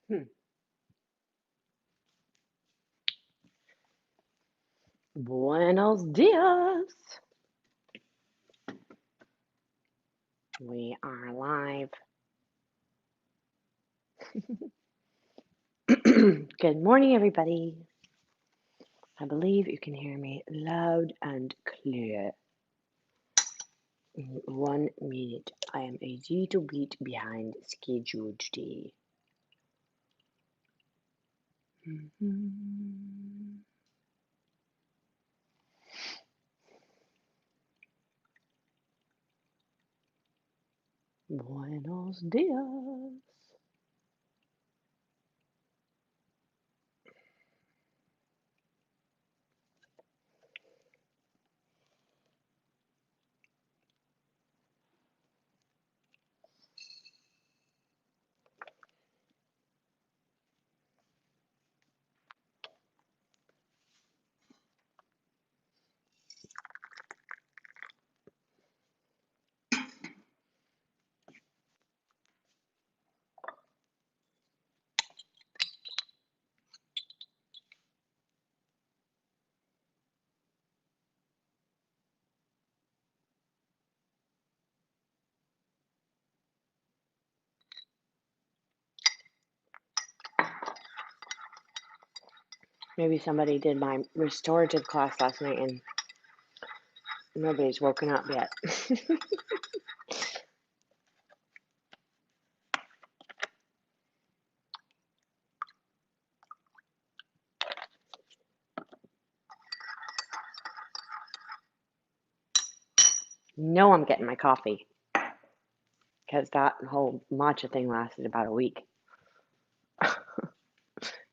Hmm. Buenos dias. We are live. Good morning, everybody. I believe you can hear me loud and clear. In 1 minute, I am a little bit behind schedule today. Buenos dias. Maybe somebody did my restorative class last night and nobody's woken up yet. No, I'm getting my coffee because that whole matcha thing lasted about a week.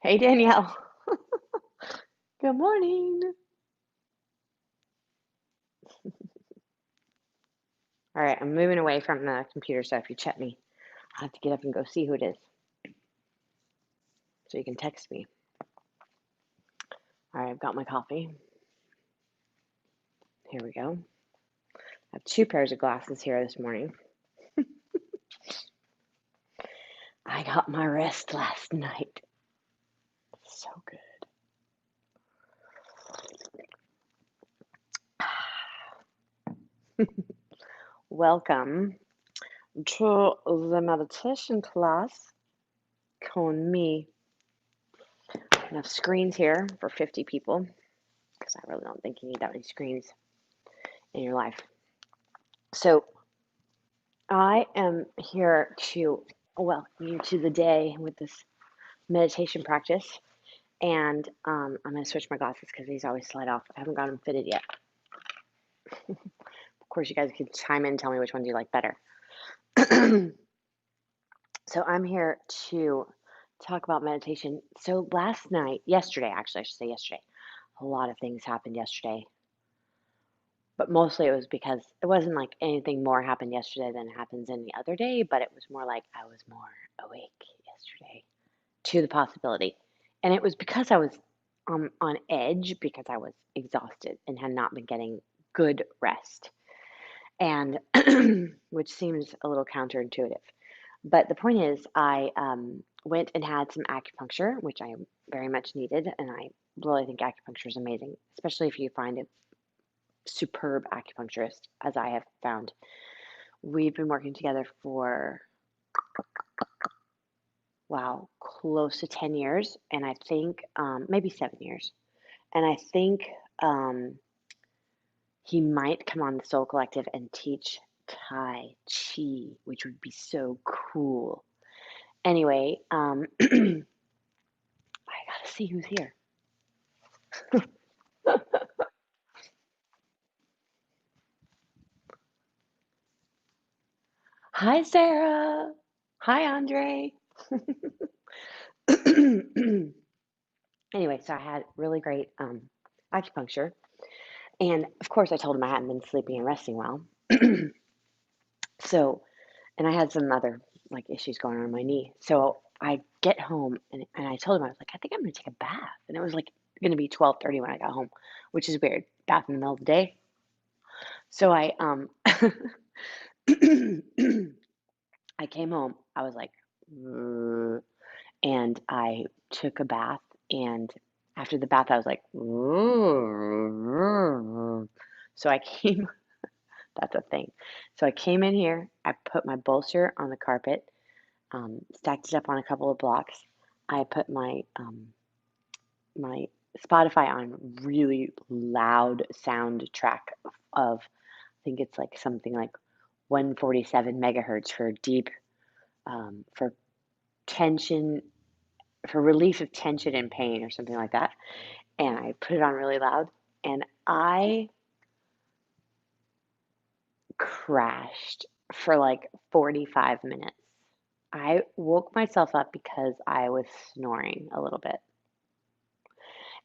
Hey, Danielle. Good morning. All right, I'm moving away from the computer, so if you check me, I'll have to get up and go see who it is. So you can text me. All right, I've got my coffee. Here we go. I have 2 pairs of glasses here this morning. I got my rest last night. So good. Welcome to the meditation class con me. Enough screens here for 50 people because I really don't think you need that many screens in your life. So I am here to welcome you to the day with this meditation practice. And I'm going to switch my glasses because these always slide off. I haven't got them fitted yet. Of course, you guys can chime in and tell me which ones you like better. So I'm here to talk about meditation. So yesterday, actually, I should say yesterday, a lot of things happened yesterday. But mostly it was because it wasn't like anything more happened yesterday than happens any other day, but it was more like I was more awake yesterday to the possibility. And it was because I was on edge because I was exhausted and had not been getting good rest. And which seems a little counterintuitive. But the point is, I went and had some acupuncture, which I very much needed. And I really think acupuncture is amazing, especially if you find a superb acupuncturist, as I have found. We've been working together for, wow, close to 10 years. And I think maybe 7 years. And I think he might come on the Soul Collective and teach Tai Chi, which would be so cool. Anyway, I gotta see who's here. Hi, Sarah. Hi, Andre. Anyway, so I had really great acupuncture. And of course, I told him I hadn't been sleeping and resting well. So, and I had some other like issues going on in my knee. So I get home and I told him, I was like, I think I'm gonna take a bath. And it was like gonna be 12:30 when I got home, which is weird. Bath in the middle of the day. So I I came home. I was like, "Ugh." and I took a bath, and after the bath, I was like, "Ooh." So I came that's a thing. So I came in here, I put my bolster on the carpet, stacked it up on a couple of blocks. I put my Spotify on really loud soundtrack of I think it's like something like 147 megahertz for deep for tension for relief of tension and pain or something like that. And I put it on really loud and I crashed for like 45 minutes. I woke myself up because I was snoring a little bit.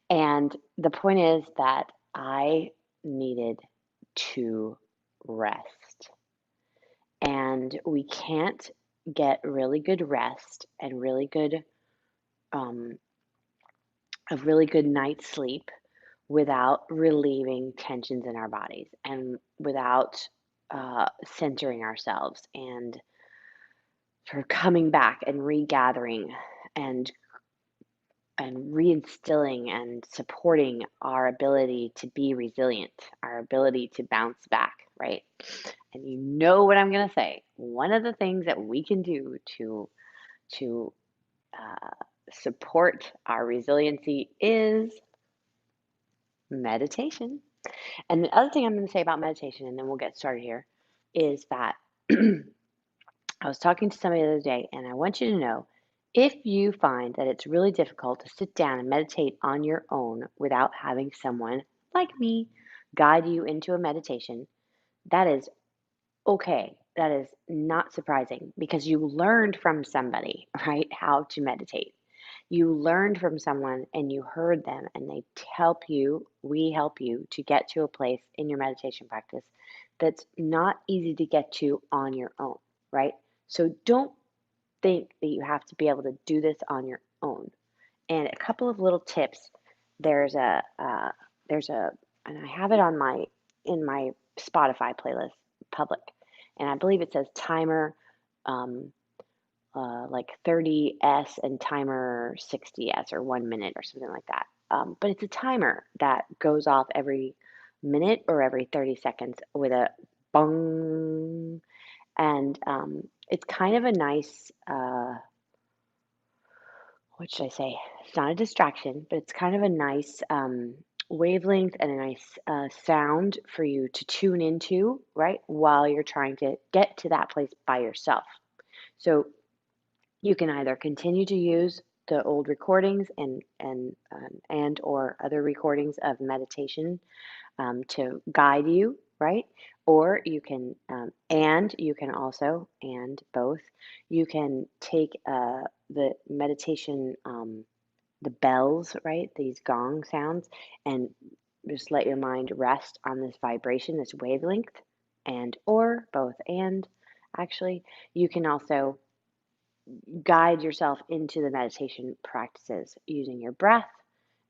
And the point is that I needed to rest. And we can't get really good rest and um, a really good night's sleep without relieving tensions in our bodies and without centering ourselves and sort of coming back and regathering and reinstilling and supporting our ability to be resilient, our ability to bounce back, right? And you know what I'm going to say. One of the things that we can do to uh, support our resiliency is meditation. And the other thing I'm going to say about meditation, and then we'll get started here, is that I was talking to somebody the other day, and I want you to know if you find that it's really difficult to sit down and meditate on your own without having someone like me guide you into a meditation, that is okay. That is not surprising because you learned from somebody, right, how to meditate. You learned from someone and you heard them, and they we help you to get to a place in your meditation practice that's not easy to get to on your own, right? So don't think that you have to be able to do this on your own. And a couple of little tips. There's a there's a and I have it on my in my Spotify playlist public, and I believe it says timer um, like 30s and timer 60s or 1 minute or something like that. But it's a timer that goes off every minute or every 30 seconds with a bong, and it's kind of a nice what should I say? It's not a distraction, but it's kind of a nice wavelength and a nice sound for you to tune into, right? While you're trying to get to that place by yourself. So you can either continue to use the old recordings and or other recordings of meditation to guide you, right? Or you can also, and both, you can take the meditation, the bells, right? These gong sounds, and just let your mind rest on this vibration, this wavelength, and or both, and actually, you can also guide yourself into the meditation practices using your breath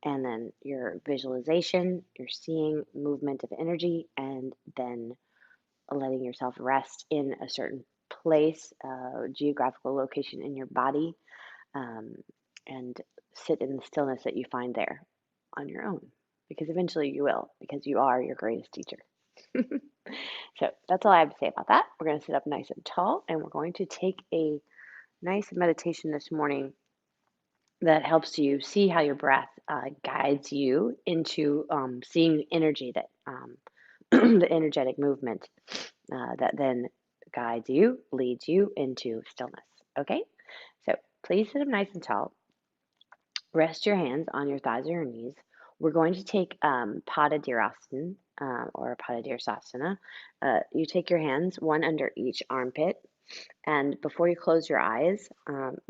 and then your visualization, your seeing movement of energy, and then letting yourself rest in a certain place, geographical location in your body, um, and sit in the stillness that you find there on your own. Because eventually you will, because you are your greatest teacher. So that's all I have to say about that. We're going to sit up nice and tall, and we're going to take a nice meditation this morning that helps you see how your breath guides you into seeing energy that the energetic movement that then guides you, leads you into stillness. Okay, so please sit up nice and tall. Rest your hands on your thighs or your knees. We're going to take Padadhirasana or Padadhirsasana. You take your hands, one under each armpit, and before you close your eyes,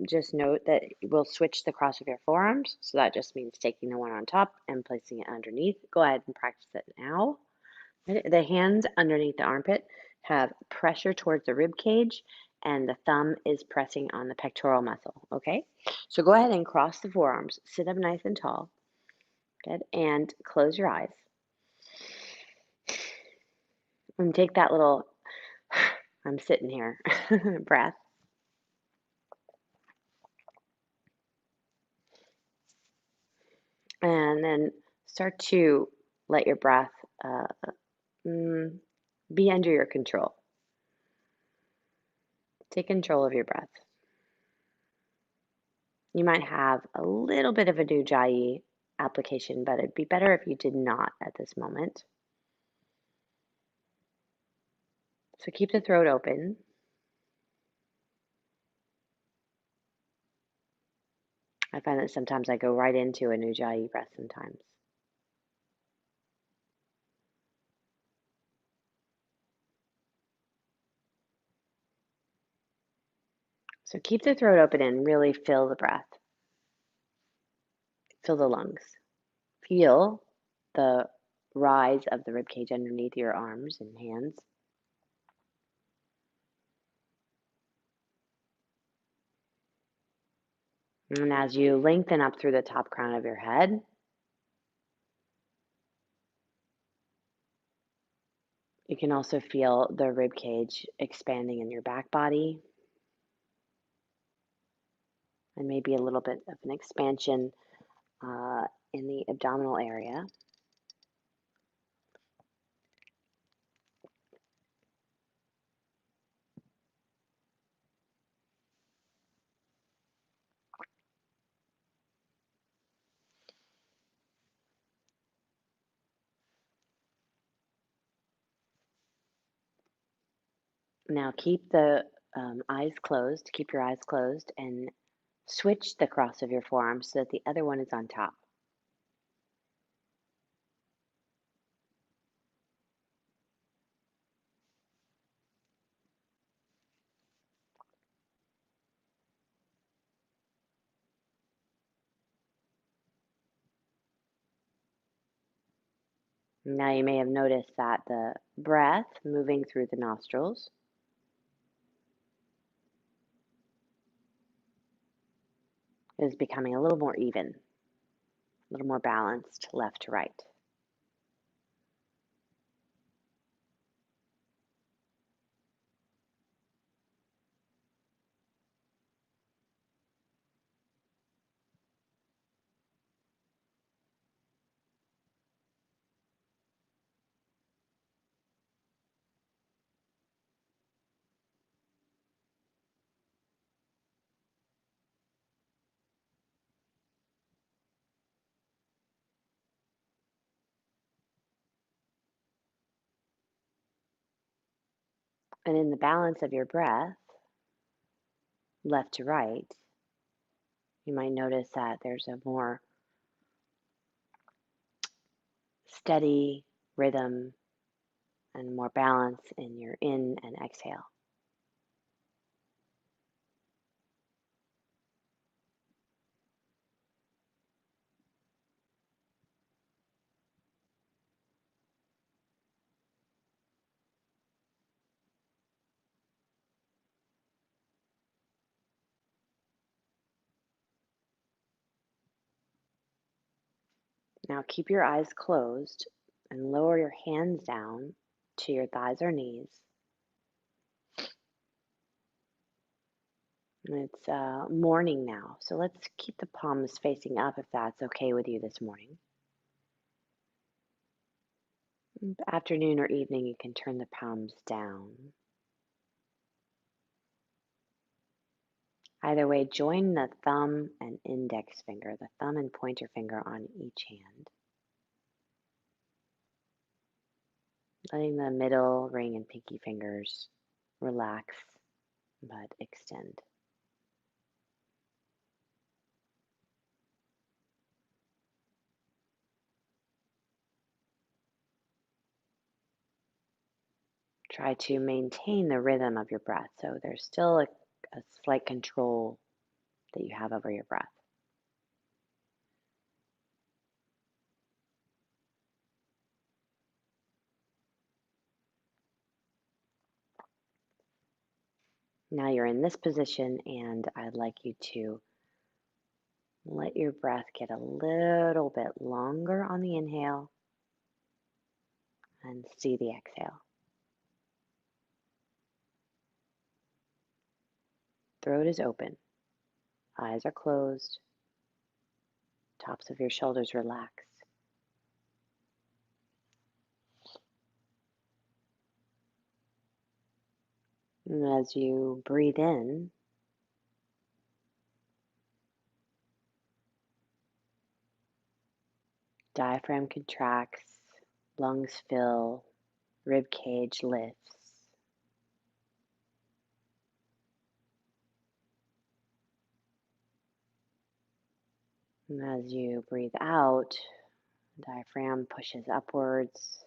just note that we'll switch the cross of your forearms. So that just means taking the one on top and placing it underneath. Go ahead and practice it now. The hands underneath the armpit have pressure towards the rib cage, and the thumb is pressing on the pectoral muscle. Okay? So go ahead and cross the forearms. Sit up nice and tall. Good. And close your eyes. And take that little, I'm sitting here, breath. And then start to let your breath uh, mm, be under your control. Take control of your breath. You might have a little bit of a new Ujjayi application, but it'd be better if you did not at this moment. So keep the throat open. I find that sometimes I go right into a new Ujjayi breath sometimes. So keep the throat open and really feel the breath. Feel the lungs. Feel the rise of the rib cage underneath your arms and hands. And as you lengthen up through the top crown of your head, you can also feel the rib cage expanding in your back body and maybe a little bit of an expansion in the abdominal area. Now keep the eyes closed, keep your eyes closed, and switch the cross of your forearms so that the other one is on top. Now you may have noticed that the breath moving through the nostrils is becoming a little more even, a little more balanced left to right. And in the balance of your breath, left to right, you might notice that there's a more steady rhythm and more balance in your in and exhale. Now keep your eyes closed and lower your hands down to your thighs or knees. And it's morning now, so let's keep the palms facing up if that's okay with you this morning. Afternoon or evening, you can turn the palms down. Either way, join the thumb and index finger, the thumb and pointer finger on each hand. Letting the middle, ring, and pinky fingers relax but extend. Try to maintain the rhythm of your breath. So there's still a slight control that you have over your breath. Now you're in this position, and I'd like you to let your breath get a little bit longer on the inhale and see the exhale. Throat is open, eyes are closed, Tops of your shoulders relax. And as you breathe in, diaphragm contracts, lungs fill, rib cage lifts. And as you breathe out, diaphragm pushes upwards,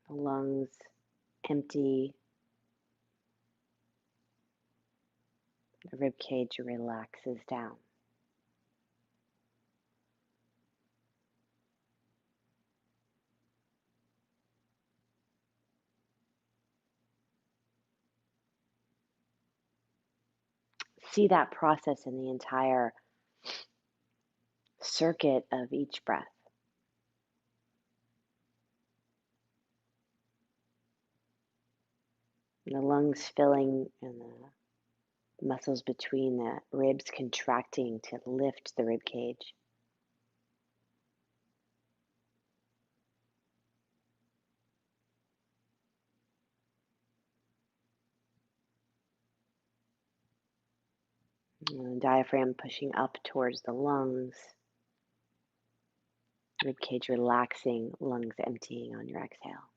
the lungs empty, the rib cage relaxes down. See that process in the entire circuit of each breath. And the lungs filling and the muscles between the ribs contracting to lift the rib cage. And the diaphragm pushing up towards the lungs. Rib cage relaxing, lungs emptying on your exhale.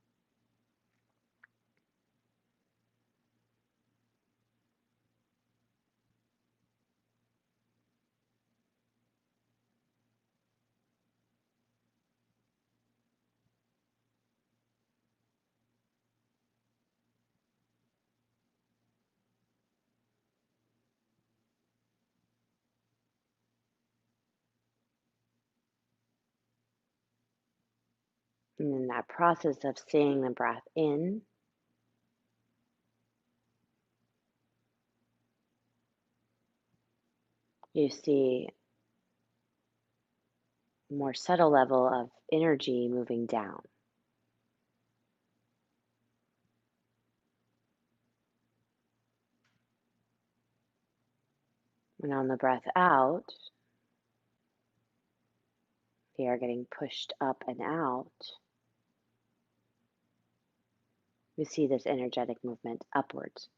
And in that process of seeing the breath in, you see a more subtle level of energy moving down. And on the breath out, the air getting pushed up and out. You see this energetic movement upwards.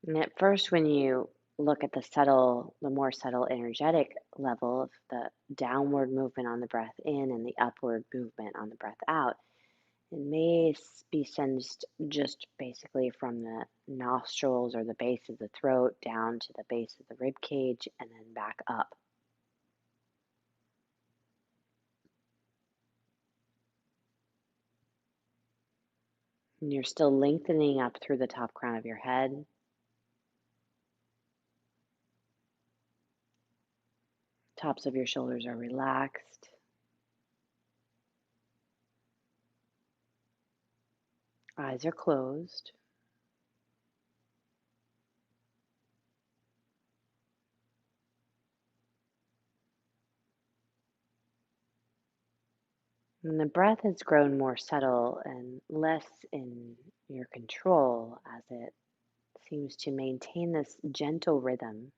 And at first, when you look at the more subtle energetic level of the downward movement on the breath in and the upward movement on the breath out, it may be sensed just basically from the nostrils or the base of the throat down to the base of the rib cage and then back up. And you're still lengthening up through the top crown of your head. Tops of your shoulders are relaxed. Eyes are closed. And the breath has grown more subtle and less in your control as it seems to maintain this gentle rhythm.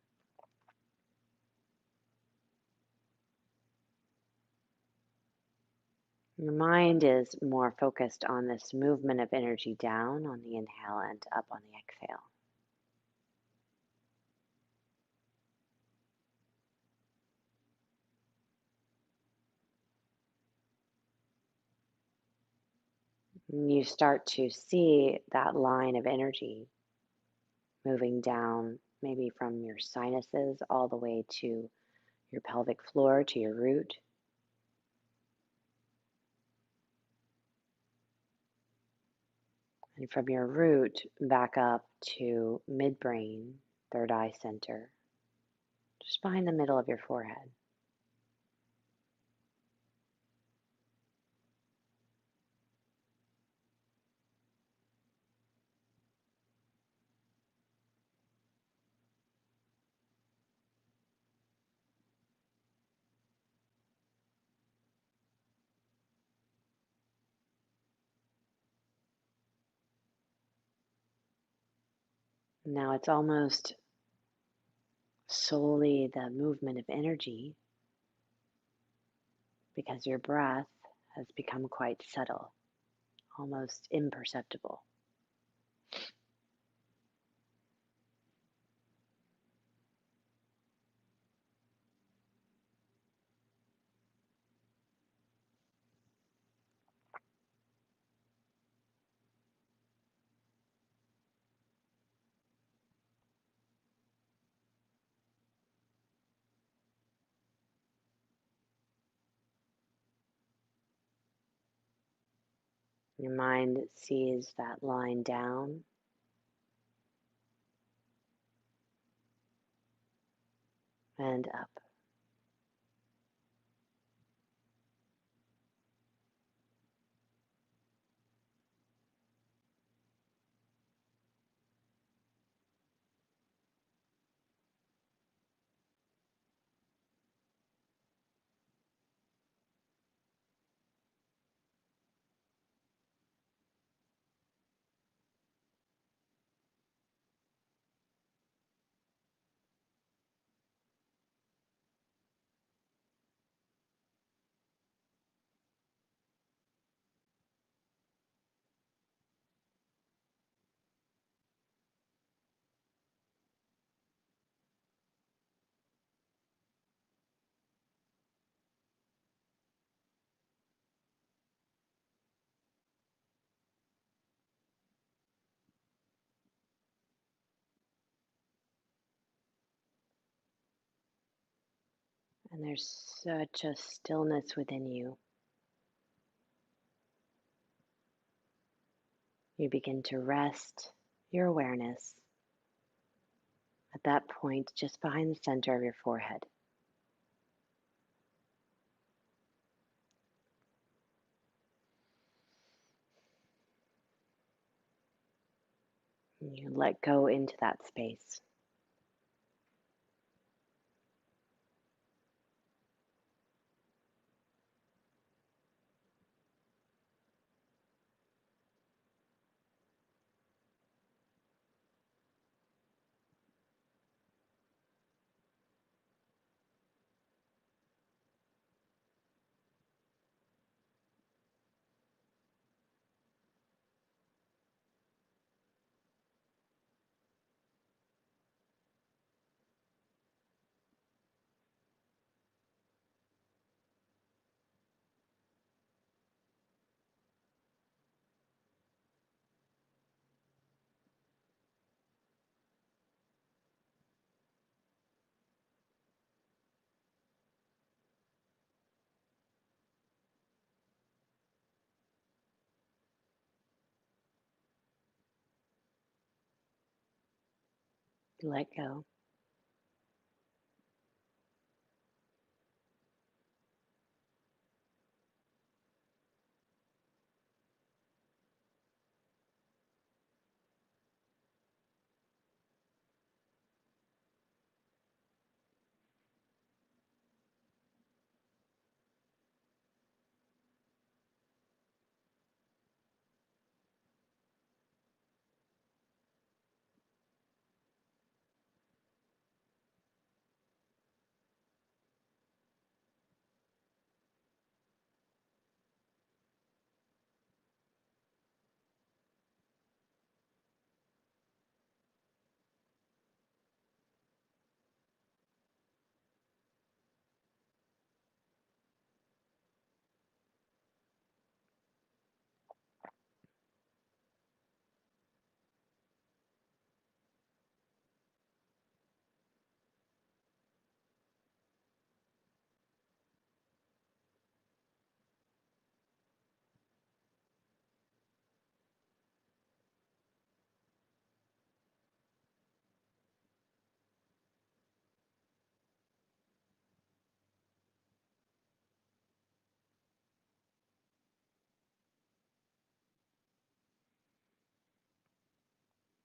Your mind is more focused on this movement of energy down on the inhale and up on the exhale. And you start to see that line of energy moving down, maybe from your sinuses all the way to your pelvic floor, to your root. And from your root back up to midbrain, third eye center, just behind the middle of your forehead. Now it's almost solely the movement of energy because your breath has become quite subtle, almost imperceptible. Your mind sees that line down and up. And there's such a stillness within you. You begin to rest your awareness at that point just behind the center of your forehead. And you let go into that space. You let go.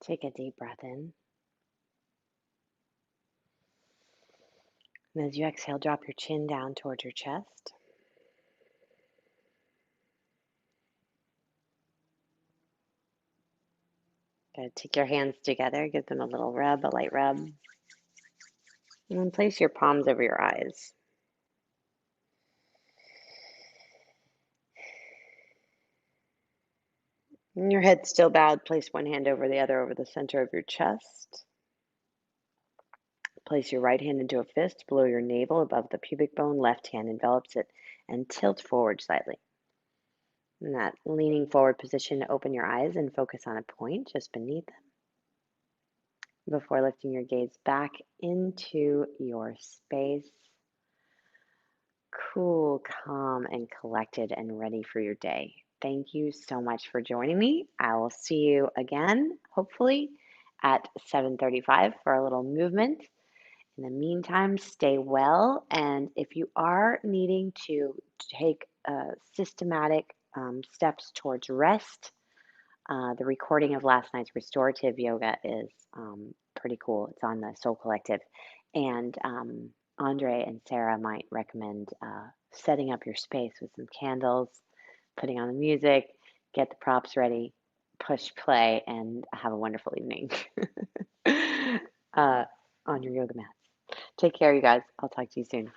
Take a deep breath in. And as you exhale, drop your chin down towards your chest. Gotta take your hands together, give them a little rub, a light rub, and then place your palms over your eyes. And your head still bowed, place one hand over the other over the center of your chest. Place your right hand into a fist below your navel above the pubic bone. Left hand envelops it and tilt forward slightly. In that leaning forward position, open your eyes and focus on a point just beneath them before lifting your gaze back into your space. Cool, calm, and collected and ready for your day. Thank you so much for joining me. I will see you again, hopefully, at 7:35 for a little movement. In the meantime, stay well. And if you are needing to take systematic steps towards rest, the recording of last night's restorative yoga is pretty cool. It's on the Soul Collective. And Andre and Sarah might recommend setting up your space with some candles, putting on the music, get the props ready, push play, and have a wonderful evening on your yoga mat. Take care, you guys. I'll talk to you soon.